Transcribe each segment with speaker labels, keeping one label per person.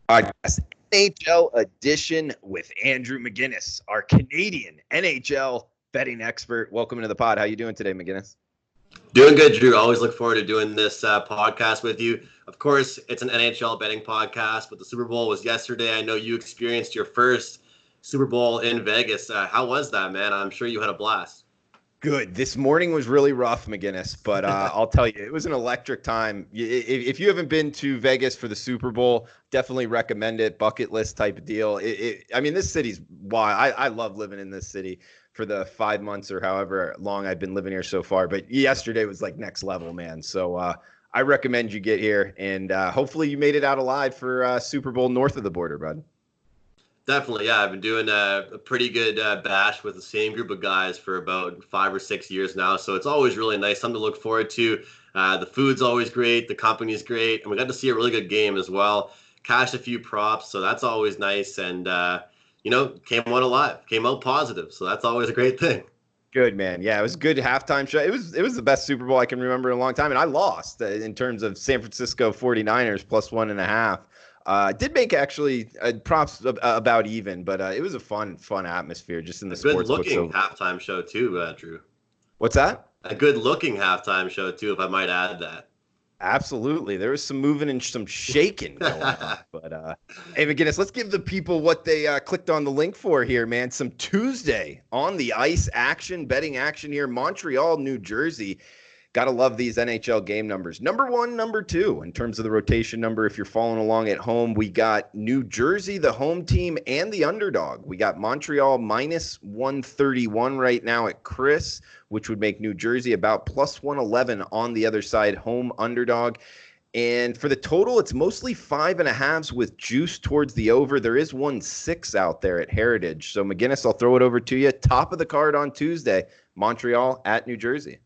Speaker 1: Podcast NHL edition with Andrew McInnis, our Canadian NHL betting expert. Welcome to the pod. How you doing today, McInnis?
Speaker 2: Doing good, Drew. Always look forward to doing this podcast with you. Of course, it's an NHL betting podcast, but the Super Bowl was yesterday. I know you experienced your first Super Bowl in Vegas. How was that, man? I'm sure you had a blast.
Speaker 1: Good. This morning was really rough, McInnis, but I'll tell you, it was an electric time. If you haven't been to Vegas for the Super Bowl, definitely recommend it. Bucket list type of deal. I mean, this city's wild. I love living in this city for the 5 months or however long I've been living here so far. But yesterday was like next level, man. So I recommend you get here, and hopefully you made it out alive for Super Bowl north of the border, bud.
Speaker 2: Definitely, yeah. I've been doing a pretty good bash with the same group of guys for about 5 or 6 years now. So it's always really nice, something to look forward to. The food's always great. The company's great. And we got to see a really good game as well. Cashed a few props. So that's always nice. And, came out alive, came out positive. So that's always a great thing.
Speaker 1: Good, man. Yeah, it was a good halftime show. It was the best Super Bowl I can remember in a long time. And I lost in terms of San Francisco 49ers plus 1.5. Did make actually props about even, but it was a fun atmosphere just in the sports book.
Speaker 2: Good looking halftime show too, Drew.
Speaker 1: What's that?
Speaker 2: A good looking halftime show too, if I might add that.
Speaker 1: Absolutely. There was some moving and some shaking going on. But hey, McInnis, let's give the people what they clicked on the link for here, man. Some Tuesday on the ice action, betting action here. Montreal, New Jersey. Got to love these NHL game numbers. Number 1, number 2 in terms of the rotation number. If you're following along at home, we got New Jersey, the home team, and the underdog. We got Montreal minus 131 right now at Chris, which would make New Jersey about plus 111 on the other side, home underdog. And for the total, it's mostly 5.5s with juice towards the over. There is 1.6 out there at Heritage. So, McInnis, I'll throw it over to you. Top of the card on Tuesday, Montreal at New Jersey.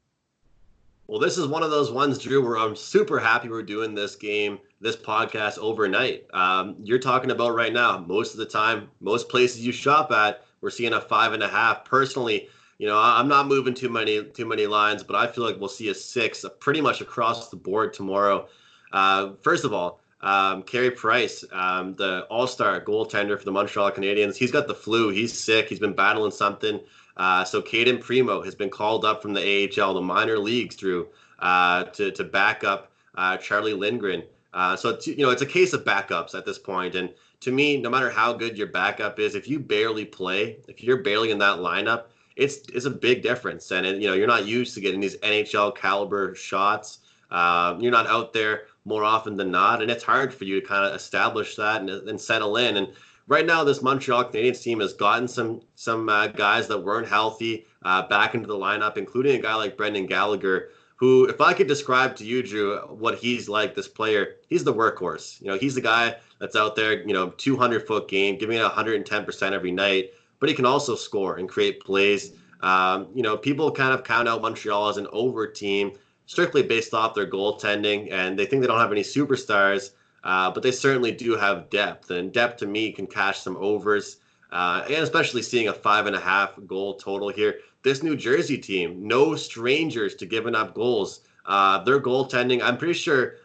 Speaker 2: Well, this is one of those ones, Drew, where I'm super happy we're doing this podcast overnight. You're talking about right now, most of the time, most places you shop at, we're seeing a 5.5. Personally, I'm not moving too many lines, but I feel like we'll see a 6 pretty much across the board tomorrow. First of all, Carey Price, the all-star goaltender for the Montreal Canadiens, he's got the flu. He's sick. He's been battling something. So Caden Primo has been called up from the AHL, the minor leagues, Drew, to back up Charlie Lindgren. So it's a case of backups at this point. And to me, no matter how good your backup is, if you barely play, if you're barely in that lineup, it's a big difference. And you're not used to getting these NHL caliber shots. You're not out there more often than not, and it's hard for you to kind of establish that and settle in. And right now, this Montreal Canadiens team has gotten some guys that weren't healthy back into the lineup, including a guy like Brendan Gallagher, who, if I could describe to you, Drew, what he's like, this player, he's the workhorse. He's the guy that's out there, 200-foot game, giving it 110% every night, but he can also score and create plays. People kind of count out Montreal as an over team, strictly based off their goaltending, and they think they don't have any superstars. But they certainly do have depth, and depth to me can cash some overs, and especially seeing a 5.5 goal total here. This New Jersey team, no strangers to giving up goals. Their goaltending, I'm pretty sure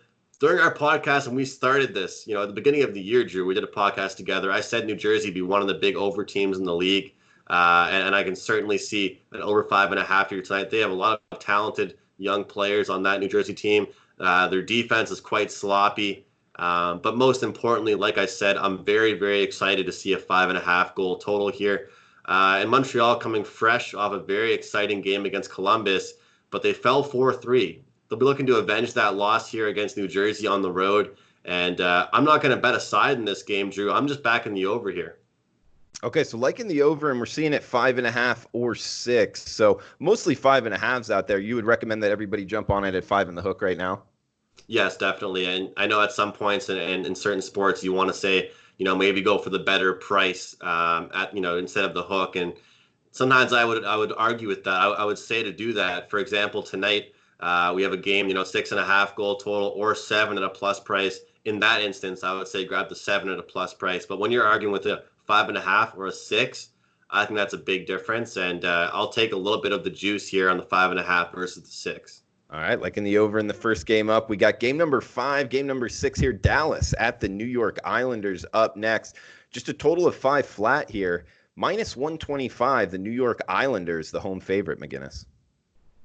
Speaker 2: during our podcast when we started this, at the beginning of the year, Drew, we did a podcast together. I said New Jersey be one of the big over teams in the league, and I can certainly see an over 5.5 here tonight. They have a lot of talented young players on that New Jersey team. Their defense is quite sloppy. But most importantly, like I said, I'm very, very excited to see a 5.5 goal total here. And Montreal coming fresh off a very exciting game against Columbus, but they fell 4-3. They'll be looking to avenge that loss here against New Jersey on the road. And I'm not going to bet a side in this game, Drew. I'm just backing the over here.
Speaker 1: Okay, so liking the over, and we're seeing it 5.5 or 6. So mostly 5.5s out there. You would recommend that everybody jump on it at 5 in the hook right now?
Speaker 2: Yes, definitely. And I know at some points in certain sports, you want to say, maybe go for the better price instead of the hook. And sometimes I would argue with that. I would say to do that. For example, tonight we have a game, 6.5 goal total or 7 at a plus price. In that instance, I would say grab the 7 at a plus price. But when you're arguing with a 5.5 or a 6, I think that's a big difference. And I'll take a little bit of the juice here on the 5.5 versus the 6.
Speaker 1: All right, like in the over in the first game up, we got game number 5, game number 6 here. Dallas at the New York Islanders up next. Just a total of 5 flat here. Minus 125, the New York Islanders, the home favorite, McInnis.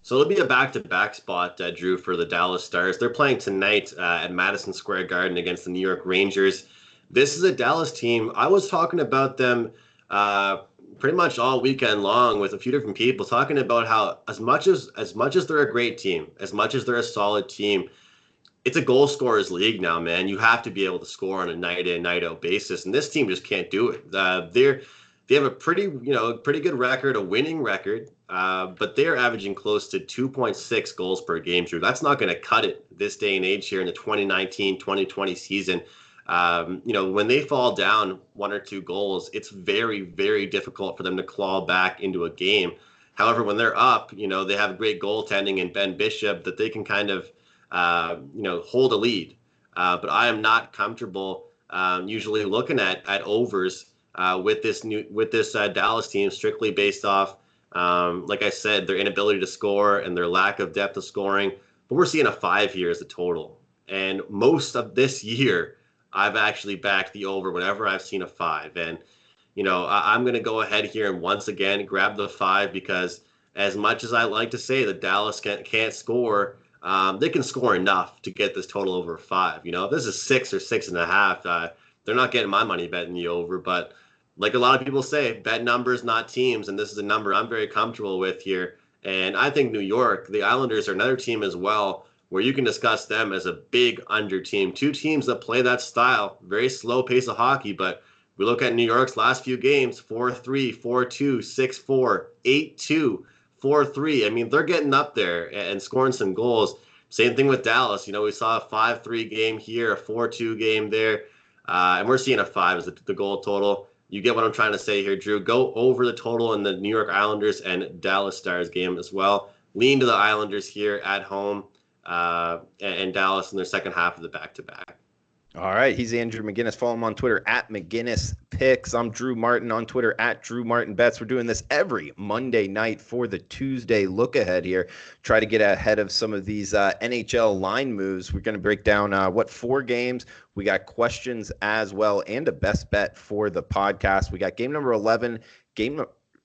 Speaker 2: So it'll be a back-to-back spot, Drew, for the Dallas Stars. They're playing tonight at Madison Square Garden against the New York Rangers. This is a Dallas team. I was talking about them pretty much all weekend long with a few different people, talking about how as much as they're a great team, as much as they're a solid team, it's a goal scorers league now, man. You have to be able to score on a night in, night out basis, and this team just can't do it. They have a pretty good record, a winning record, but they're averaging close to 2.6 goals per game, Drew. That's not going to cut it this day and age here in the 2019-2020 season. When they fall down 1 or 2 goals, it's very, very difficult for them to claw back into a game. However, when they're up, they have great goaltending in Ben Bishop that they can kind of, hold a lead. But I am not comfortable usually looking at overs with this Dallas team, strictly based off, like I said, their inability to score and their lack of depth of scoring. But we're seeing a 5 here as a total. And most of this year, I've actually backed the over whenever I've seen a 5. And, I'm going to go ahead here and once again grab the 5 because as much as I like to say that Dallas can't score, they can score enough to get this total over 5. If this is 6 or 6.5, they're not getting my money betting the over. But like a lot of people say, bet numbers, not teams. And this is a number I'm very comfortable with here. And I think New York, the Islanders, are another team as well, where you can discuss them as a big under team. 2 teams that play that style, very slow pace of hockey. But we look at New York's last few games, 4-3, 4-2, 6-4, 8-2, 4-3. I mean, they're getting up there and scoring some goals. Same thing with Dallas. We saw a 5-3 game here, a 4-2 game there. And we're seeing a 5 as the goal total. You get what I'm trying to say here, Drew. Go over the total in the New York Islanders and Dallas Stars game as well. Lean to the Islanders here at home. And Dallas in their second half of the back-to-back.
Speaker 1: All right, he's Andrew McInnis. Follow him on Twitter at McInnis Picks. I'm Drew Martin on Twitter at Drew Martin Bets. We're doing this every Monday night for the Tuesday look ahead here. Try to get ahead of some of these NHL line moves. We're going to break down 4 games. We got questions as well and a best bet for the podcast. We got game number 11,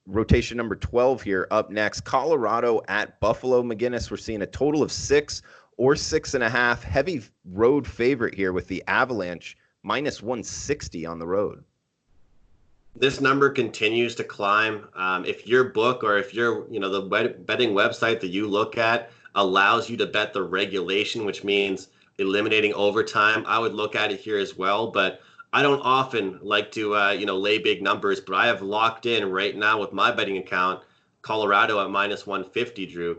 Speaker 1: rotation number 12 here up next. Colorado at Buffalo. McInnis, we're seeing a total of 6 or 6.5. Heavy road favorite here with the Avalanche, minus 160 on the road.
Speaker 2: This number continues to climb. If your book or if your, the betting website that you look at allows you to bet the regulation, which means eliminating overtime, I would look at it here as well. But I don't often like to, lay big numbers, but I have locked in right now with my betting account, Colorado at minus 150, Drew.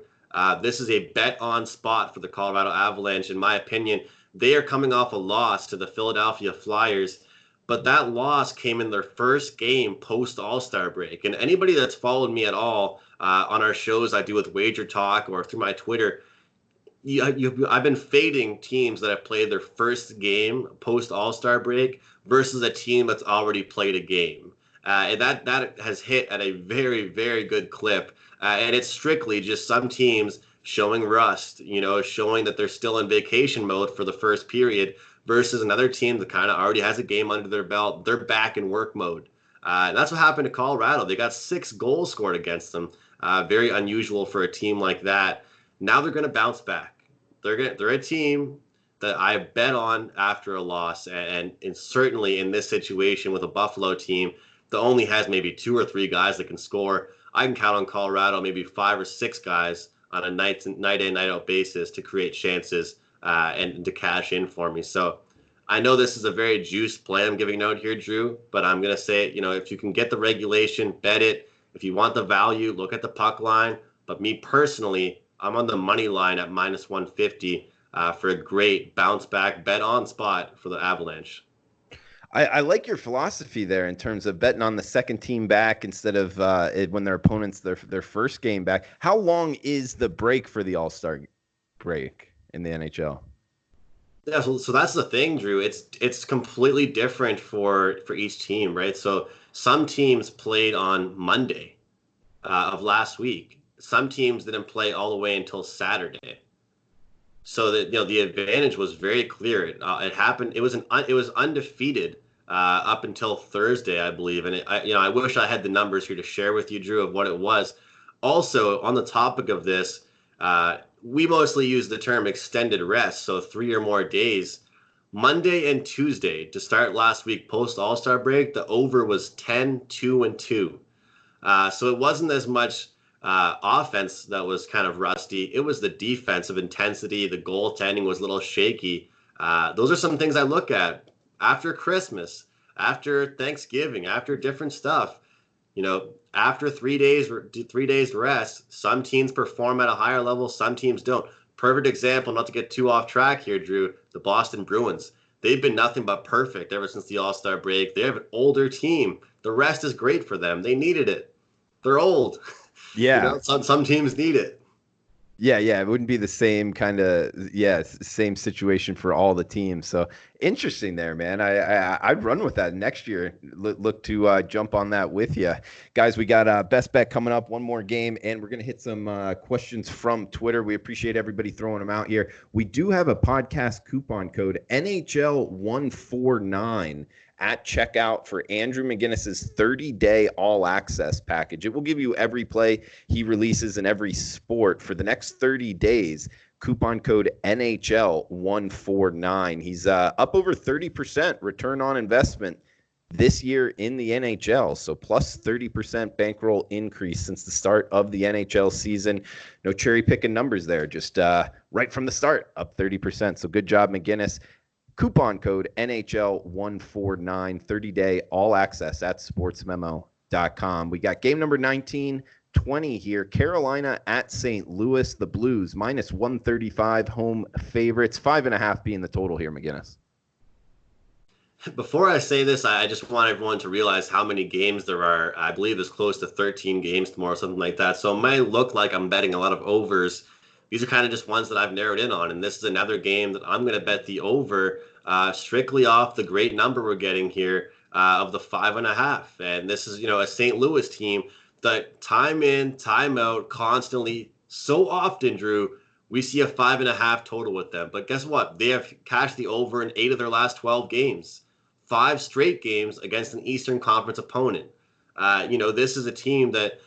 Speaker 2: This is a bet on spot for the Colorado Avalanche. In my opinion, they are coming off a loss to the Philadelphia Flyers, but that loss came in their first game post AllStar Break. And anybody that's followed me at all on our shows I do with Wager Talk or through my Twitter, I've been fading teams that have played their first game post AllStar Break versus a team that's already played a game. And that has hit at a very, very good clip. And it's strictly just some teams showing rust, showing that they're still in vacation mode for the first period versus another team that kind of already has a game under their belt. They're back in work mode. And that's what happened to Colorado. They got 6 goals scored against them. Very unusual for a team like that. Now they're going to bounce back. They're a team that I bet on after a loss. And certainly in this situation with a Buffalo team that only has maybe 2 or 3 guys that can score, I can count on Colorado maybe 5 or 6 guys on a night in, night out basis to create chances and to cash in for me. So I know this is a very juiced play I'm giving out here, Drew, but I'm going to say, if you can get the regulation, bet it. If you want the value, look at the puck line. But me personally, I'm on the money line at minus 150 for a great bounce back bet on spot for the Avalanche.
Speaker 1: I like your philosophy there in terms of betting on the second team back instead of when their opponent's their first game back. How long is the break for the All-Star break in the NHL?
Speaker 2: Yeah, so that's the thing, Drew. It's completely different for each team, right? So some teams played on Monday of last week. Some teams didn't play all the way until Saturday. So that the advantage was very clear. It happened. It was undefeated up until Thursday, I believe. And I wish I had the numbers here to share with you, Drew, of what it was. Also, on the topic of this, we mostly use the term extended rest, so 3 or more days. Monday and Tuesday to start last week post AllStar break, the over was 10, 2, and 2. So it wasn't as much offense that was kind of rusty. It was the defensive intensity. The goaltending was a little shaky. Those are some things I look at after Christmas, after Thanksgiving, after different stuff. After 3 days rest, some teams perform at a higher level, some teams don't. Perfect example, not to get too off track here, Drew, the Boston Bruins. They've been nothing but perfect ever since the All-Star break. They have an older team. The rest is great for them. They needed it. They're old.
Speaker 1: Yeah.
Speaker 2: Some teams need it.
Speaker 1: Yeah, it wouldn't be the same same situation for all the teams. So interesting there, man. I'd run with that next year. Look to jump on that with you, guys. We got best bet coming up, one more game, and we're gonna hit some questions from Twitter. We appreciate everybody throwing them out here. We do have a podcast coupon code NHL149 at checkout for Andrew McInnis's 30-day all-access package. It will give you every play he releases in every sport for the next 30 days. Coupon code NHL149. He's up over 30% return on investment this year in the NHL. So plus 30% bankroll increase since the start of the NHL season. No cherry picking numbers there, just right from the start, up 30%. So good job, McInnis. Coupon code NHL149, 30-day all access at sportsmemo.com. We got game number 1920 here. Carolina at St. Louis. The Blues minus 135 home favorites. 5.5 being the total here, McInnis.
Speaker 2: Before I say this, I just want everyone to realize how many games there are. I believe there's close to 13 games tomorrow, something like that. So it might look like I'm betting a lot of overs. These are kind of just ones that I've narrowed in on, and this is another game that I'm going to bet the over strictly off the great number we're getting here of the 5.5. And this is, a St. Louis team that time in, time out, constantly, so often, Drew, we see a 5.5 total with them. But guess what? They have cashed the over in 8 of their last 12 games. 5 straight games against an Eastern Conference opponent. This is a team that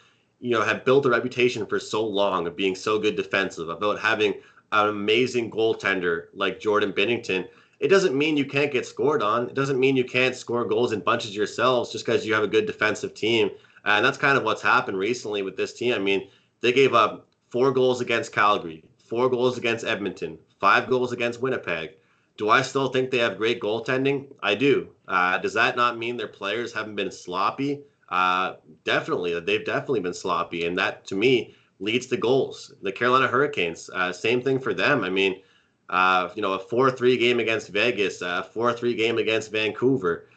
Speaker 2: have built a reputation for so long of being so good defensive, about having an amazing goaltender like Jordan Binnington. It doesn't mean you can't get scored on. It doesn't mean you can't score goals in bunches yourselves just because you have a good defensive team. And that's kind of what's happened recently with this team. I mean, they gave up 4 goals against Calgary, 4 goals against Edmonton, 5 goals against Winnipeg. Do I still think they have great goaltending? I do. Does that not mean their players haven't been sloppy? Definitely. They've definitely been sloppy. And that, to me, leads to goals. The Carolina Hurricanes, same thing for them. I mean, a 4-3 game against Vegas, a 4-3 game against Vancouver.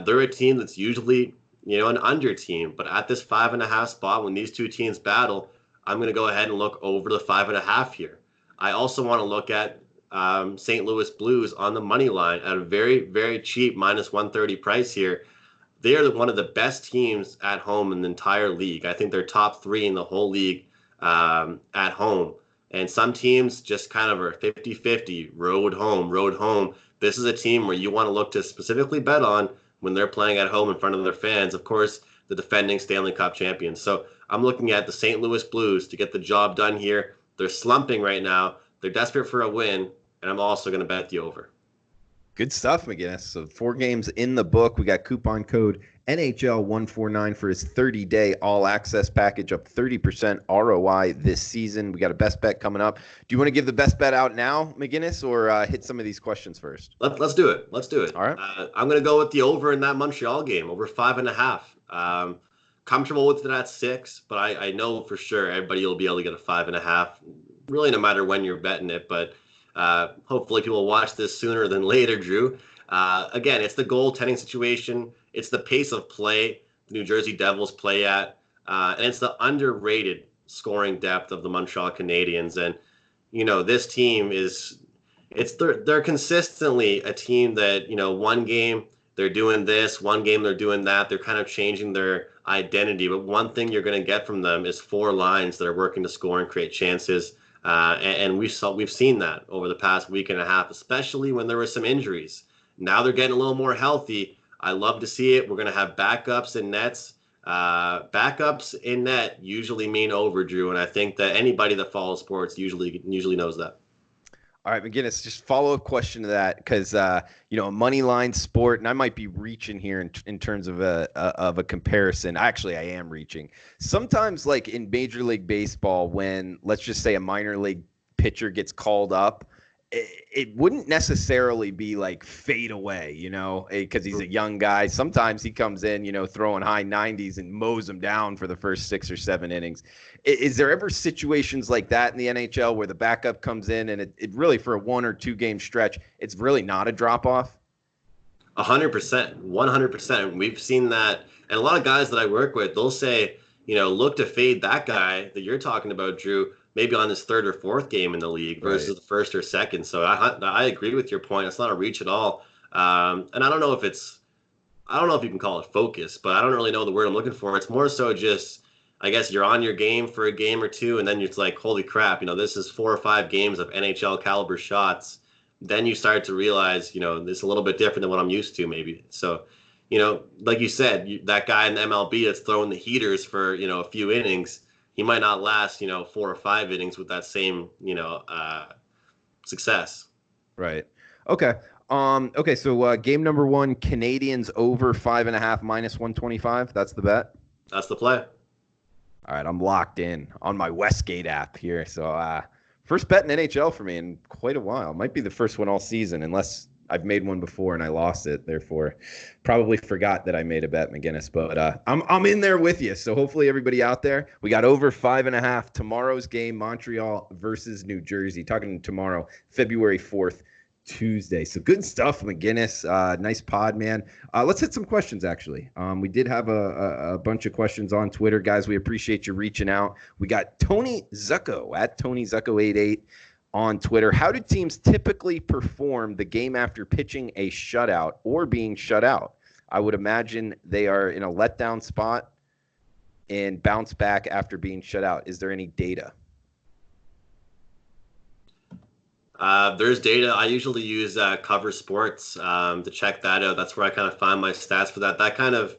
Speaker 2: They're a team that's usually, an under team. But at this 5.5 spot, when these two teams battle, I'm going to go ahead and look over the 5.5 here. I also want to look at St. Louis Blues on the money line at a very, very cheap minus 130 price here. They are one of the best teams at home in the entire league. I think they're top 3 in the whole league at home. And some teams just kind of are 50-50, road home. This is a team where you want to look to specifically bet on when they're playing at home in front of their fans. Of course, the defending Stanley Cup champions. So I'm looking at the St. Louis Blues to get the job done here. They're slumping right now. They're desperate for a win, and I'm also going to bet the over.
Speaker 1: Good stuff, McInnis. So 4 games in the book. We got coupon code NHL149 for his 30-day all-access package, up 30% ROI this season. We got a best bet coming up. Do you want to give the best bet out now, McInnis, or hit some of these questions first?
Speaker 2: Let's do it. All
Speaker 1: right.
Speaker 2: I'm going to go with the over in that Montreal game, over 5.5. Comfortable with it at 6, but I know for sure everybody will be able to get a 5.5, really no matter when you're betting it, but hopefully people will watch this sooner than later, Drew. Again, it's the goaltending situation. It's the pace of play the New Jersey Devils play at. And it's the underrated scoring depth of the Montreal Canadiens. And, this team they're consistently a team that, one game they're doing this, one game they're doing that. They're kind of changing their identity. But one thing you're going to get from them is 4 lines that are working to score and create chances. And we've seen that over the past week and a half, especially when there were some injuries. Now they're getting a little more healthy. I love to see it. We're going to have backups in nets. Backups in net usually mean over, Drew, and I think that anybody that follows sports usually knows that.
Speaker 1: All right, McInnis, just follow-up question to that, because a money line sport, and I might be reaching here in terms of a comparison. Actually, I am reaching. Sometimes, like in Major League Baseball, when, let's just say, a minor league pitcher gets called up, it wouldn't necessarily be like fade away, because he's a young guy. Sometimes he comes in, throwing high 90s and mows them down for the first 6 or 7 innings. Is there ever situations like that in the NHL where the backup comes in and it really, for a 1 or 2 game stretch, it's really not a drop off?
Speaker 2: 100%, 100%. We've seen that. And a lot of guys that I work with, they'll say, look to fade that guy that you're talking about, Drew, maybe on his 3rd or 4th game in the league versus the 1st or 2nd. So I agree with your point. It's not a reach at all. And I don't know if you can call it focus, but I don't really know the word I'm looking for. It's more so just, I guess you're on your game for a game or two, and then it's like, holy crap, this is 4 or 5 games of NHL caliber shots. Then you start to realize, this is a little bit different than what I'm used to maybe. So, like you said, that guy in the MLB that's throwing the heaters for, a few innings, he might not last, 4 or 5 innings with that same, success.
Speaker 1: Right. Okay. So game number 1, Canadiens over 5.5 minus 125. That's the bet.
Speaker 2: That's the play.
Speaker 1: All right, I'm locked in on my Westgate app here. So first bet in NHL for me in quite a while. Might be the first one all season, unless I've made one before and I lost it. Therefore, probably forgot that I made a bet, McInnis. But I'm in there with you. So hopefully everybody out there, we got over 5.5. Tomorrow's game, Montreal versus New Jersey. Talking tomorrow, February 4th. Tuesday. So good stuff, McInnis. Nice pod, man. Let's hit some questions, actually. We did have a bunch of questions on Twitter. Guys, we appreciate you reaching out. We got Tony Zucco at TonyZucco88 on Twitter. How do teams typically perform the game after pitching a shutout or being shut out? I would imagine they are in a letdown spot and bounce back after being shut out. Is there any data?
Speaker 2: There's data. I usually use Cover Sports to check that out. That's where I kind of find my stats for that. That kind of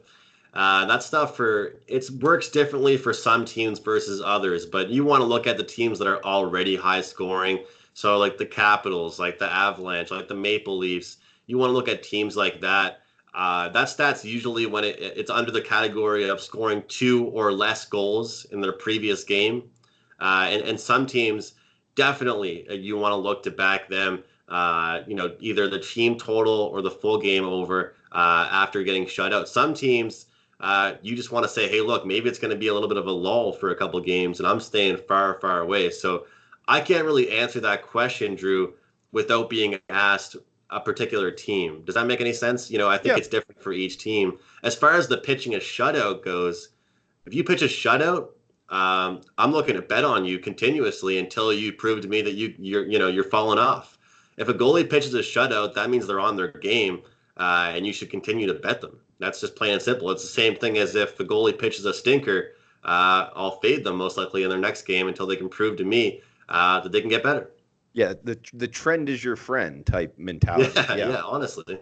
Speaker 2: that stuff it works differently for some teams versus others. But you want to look at the teams that are already high scoring. So like the Capitals, like the Avalanche, like the Maple Leafs. You want to look at teams like that. That stat's usually when it's under the category of scoring 2 or less goals in their previous game. And some teams, definitely you want to look to back them, either the team total or the full game over after getting shut out. Some teams, you just want to say, hey, look, maybe it's going to be a little bit of a lull for a couple games, and I'm staying far, far away. So I can't really answer that question, Drew, without being asked a particular team. Does that make any sense? I think It's different for each team. As far as the pitching a shutout goes, if you pitch a shutout, I'm looking to bet on you continuously until you prove to me that you're falling off. If a goalie pitches a shutout, that means they're on their game, and you should continue to bet them. That's just plain and simple. It's the same thing as if the goalie pitches a stinker, I'll fade them most likely in their next game until they can prove to me that they can get better.
Speaker 1: Yeah, the trend is your friend type mentality.
Speaker 2: Yeah, honestly.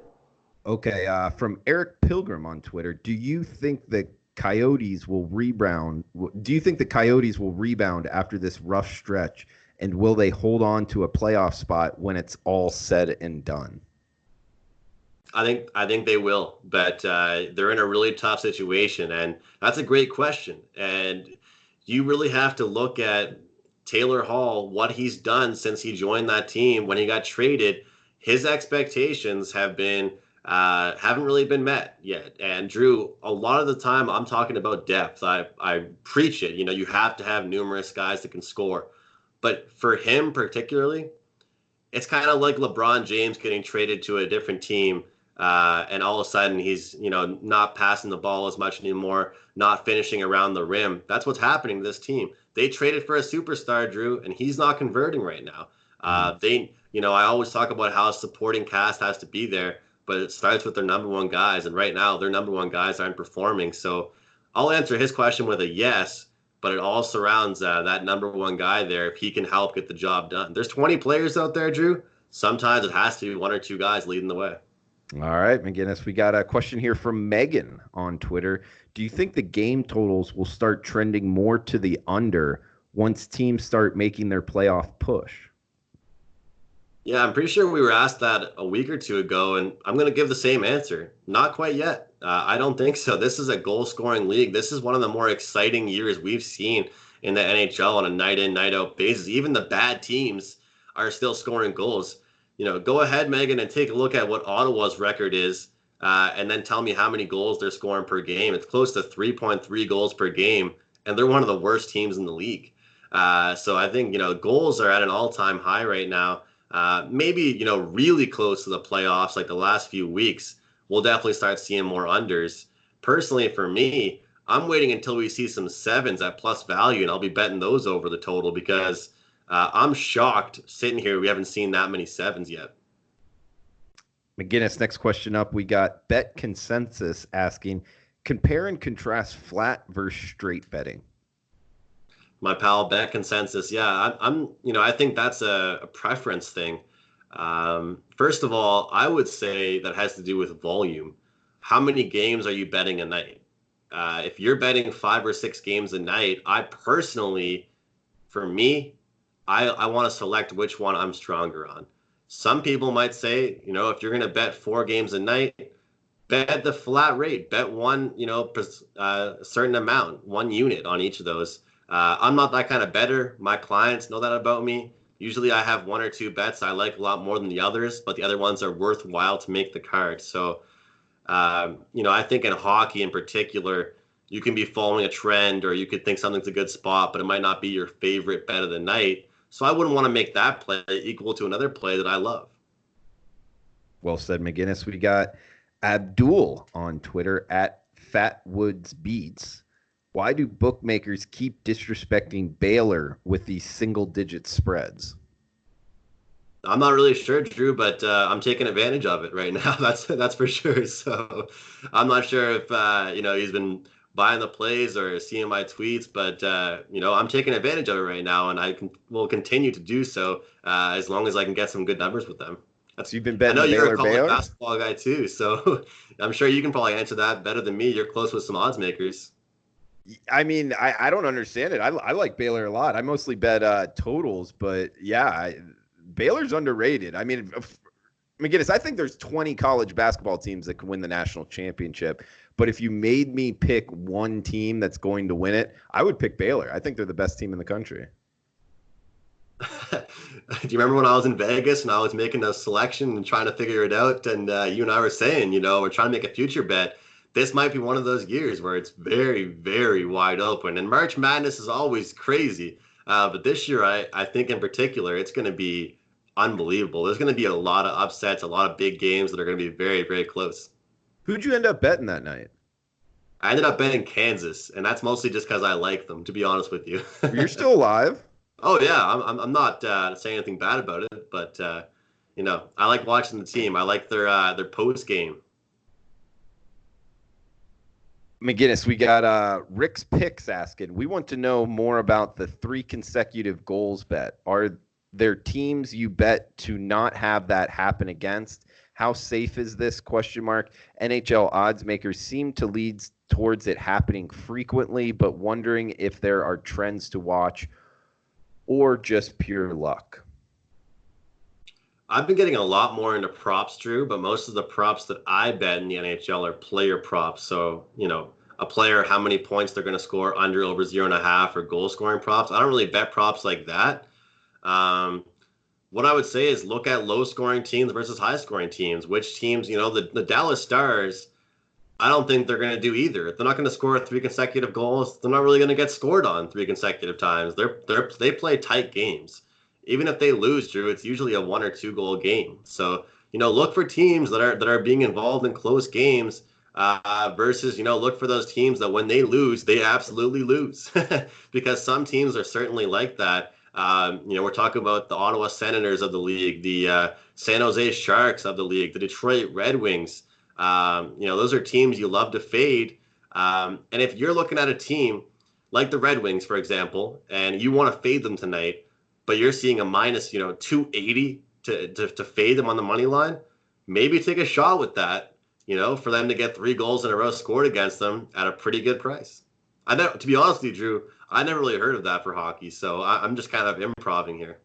Speaker 1: Okay, from Eric Pilgrim on Twitter, do you think the Coyotes will rebound? Do you think the Coyotes will rebound after this rough stretch, and will they hold on to a playoff spot when it's all said and done?
Speaker 2: I think they will, but they're in a really tough situation, and that's a great question. And you really have to look at Taylor Hall, what he's done since he joined that team. When he got traded, his expectations haven't really been met yet. And Drew, a lot of the time I'm talking about depth. I preach it. You have to have numerous guys that can score. But for him particularly, it's kind of like LeBron James getting traded to a different team. And all of a sudden he's, not passing the ball as much anymore, not finishing around the rim. That's what's happening to this team. They traded for a superstar, Drew, and he's not converting right now. I always talk about how a supporting cast has to be there, but it starts with their number one guys. And right now their number one guys aren't performing. So I'll answer his question with a yes, but it all surrounds that number one guy there if he can help get the job done. There's 20 players out there, Drew. Sometimes it has to be one or two guys leading the way.
Speaker 1: All right, McInnis, we got a question here from Megan on Twitter. Do you think the game totals will start trending more to the under once teams start making their playoff push?
Speaker 2: Yeah, I'm pretty sure we were asked that a week or two ago, and I'm going to give the same answer. Not quite yet. I don't think so. This is a goal-scoring league. This is one of the more exciting years we've seen in the NHL on a night-in, night-out basis. Even the bad teams are still scoring goals. Go ahead, Megan, and take a look at what Ottawa's record is, and then tell me how many goals they're scoring per game. It's close to 3.3 goals per game, and they're one of the worst teams in the league. So I think, goals are at an all-time high right now. Maybe, really close to the playoffs, like the last few weeks, we'll definitely start seeing more unders. Personally, for me, I'm waiting until we see some sevens at plus value, and I'll be betting those over the total because I'm shocked sitting here. We haven't seen that many sevens yet.
Speaker 1: McInnis, next question up. We got Bet Consensus asking, compare and contrast flat versus straight betting.
Speaker 2: My pal Bet Consensus. Yeah, I think that's a preference thing. First of all, I would say that has to do with volume. How many games are you betting a night? If you're betting 5 or 6 games a night, I personally, for me, I want to select which one I'm stronger on. Some people might say, if you're going to bet 4 games a night, bet the flat rate, bet one, a certain amount, 1 unit on each of those. I'm not that kind of bettor. My clients know that about me. Usually I have 1 or 2 bets I like a lot more than the others, but the other ones are worthwhile to make the card. So, I think in hockey in particular, you can be following a trend or you could think something's a good spot, but it might not be your favorite bet of the night. So I wouldn't want to make that play equal to another play that I love.
Speaker 1: Well said, McInnis. We got Abdul on Twitter at FatWoodsBeats. Why do bookmakers keep disrespecting Baylor with these single-digit spreads?
Speaker 2: I'm not really sure, Drew, but I'm taking advantage of it right now. That's for sure. So I'm not sure if he's been buying the plays or seeing my tweets, but I'm taking advantage of it right now, and will continue to do so as long as I can get some good numbers with them.
Speaker 1: So you've been betting
Speaker 2: I know
Speaker 1: Baylor,
Speaker 2: you're a college basketball guy too, so I'm sure you can probably answer that better than me. You're close with some odds makers.
Speaker 1: I mean, I don't understand it. I like Baylor a lot. I mostly bet totals, but yeah, Baylor's underrated. I mean, McInnis, I think there's 20 college basketball teams that can win the national championship. But if you made me pick one team that's going to win it, I would pick Baylor. I think they're the best team in the country.
Speaker 2: Do you remember when I was in Vegas and I was making a selection and trying to figure it out? And you and I were saying, we're trying to make a future bet. This might be one of those years where it's very, very wide open. And March Madness is always crazy. But this year, I think in particular, it's going to be unbelievable. There's going to be a lot of upsets, a lot of big games that are going to be very, very close.
Speaker 1: Who'd you end up betting that night?
Speaker 2: I ended up betting Kansas, and that's mostly just because I like them, to be honest with you.
Speaker 1: You're still alive?
Speaker 2: Oh, yeah. I'm not saying anything bad about it, but, I like watching the team. I like their post game.
Speaker 1: McInnis, we got Rick's Picks asking, we want to know more about the 3 consecutive goals bet. Are there teams you bet to not have that happen against? How safe is this? ? NHL odds makers seem to lead towards it happening frequently, but wondering if there are trends to watch or just pure luck.
Speaker 2: I've been getting a lot more into props, Drew, but most of the props that I bet in the NHL are player props. So, a player, how many points they're going to score under, over 0.5, or goal scoring props. I don't really bet props like that. What I would say is look at low scoring teams versus high scoring teams. Which teams, the Dallas Stars, I don't think they're going to do either. If they're not going to score 3 consecutive goals, they're not really going to get scored on 3 consecutive times. They play tight games. Even if they lose, Drew, it's usually a 1 or 2 goal game. So, look for teams that are being involved in close games versus, look for those teams that when they lose, they absolutely lose. Because some teams are certainly like that. We're talking about the Ottawa Senators of the league, the San Jose Sharks of the league, the Detroit Red Wings. Those are teams you love to fade. And if you're looking at a team like the Red Wings, for example, and you want to fade them tonight, but you're seeing a minus, 280 to fade them on the money line, maybe take a shot with that, for them to get 3 goals in a row scored against them at a pretty good price. To be honest with you, Drew, I never really heard of that for hockey, so I'm just kind of improvising here.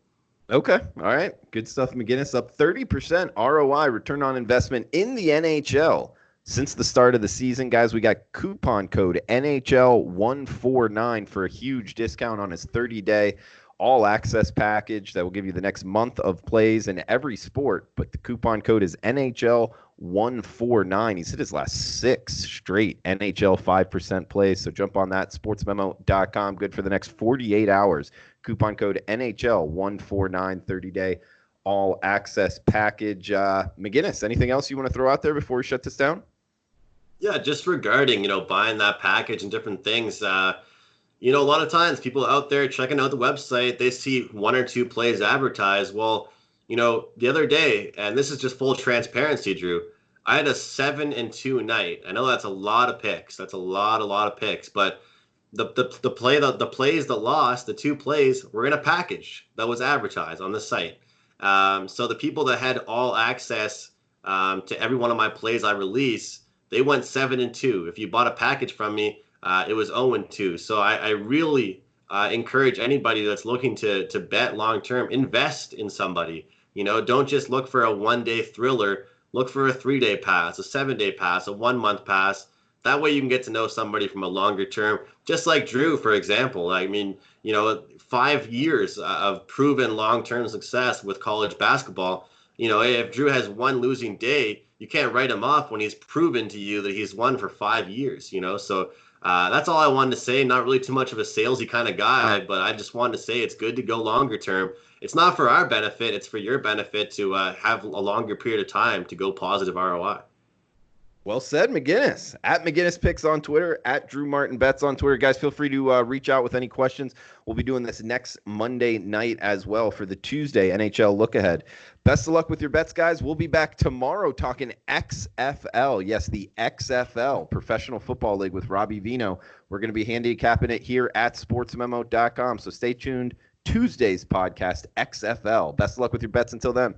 Speaker 1: Okay. All right. Good stuff. McInnis up 30% ROI, return on investment in the NHL. Since the start of the season, guys, we got coupon code NHL149 for a huge discount on his 30-day all-access package that will give you the next month of plays in every sport. But the coupon code is NHL149. He's hit his last 6 straight NHL 5% plays. So jump on that, sportsmemo.com. Good for the next 48 hours. Coupon code NHL149, 30-day all-access package. McInnis, anything else you want to throw out there before we shut this down?
Speaker 2: Yeah, just regarding, buying that package and different things. A lot of times people out there checking out the website, they see 1 or 2 plays advertised. Well, the other day, and this is just full transparency, Drew, I had a 7-2 night. I know that's a lot of picks. That's a lot of picks. But the plays that lost, the 2 plays, were in a package that was advertised on the site. So the people that had all access to every one of my plays I release, they went 7-2. If you bought a package from me, it was 0-2. So I really encourage anybody that's looking to bet long term, invest in somebody. Don't just look for a 1-day thriller. Look for a 3-day pass, a 7-day pass, a 1-month pass. That way you can get to know somebody from a longer term. Just like Drew, for example. 5 years of proven long-term success with college basketball. If Drew has 1 losing day, you can't write him off when he's proven to you that he's won for 5 years, So that's all I wanted to say. Not really too much of a salesy kind of guy, but I just wanted to say it's good to go longer term. It's not for our benefit. It's for your benefit to have a longer period of time to go positive ROI.
Speaker 1: Well said, McInnis. At McInnis Picks on Twitter, at Drew Martin Bets on Twitter. Guys, feel free to reach out with any questions. We'll be doing this next Monday night as well for the Tuesday NHL Look Ahead. Best of luck with your bets, guys. We'll be back tomorrow talking XFL. Yes, the XFL, Professional Football League with Robbie Vino. We're going to be handicapping it here at sportsmemo.com. So stay tuned. Tuesday's podcast, XFL. Best of luck with your bets until then.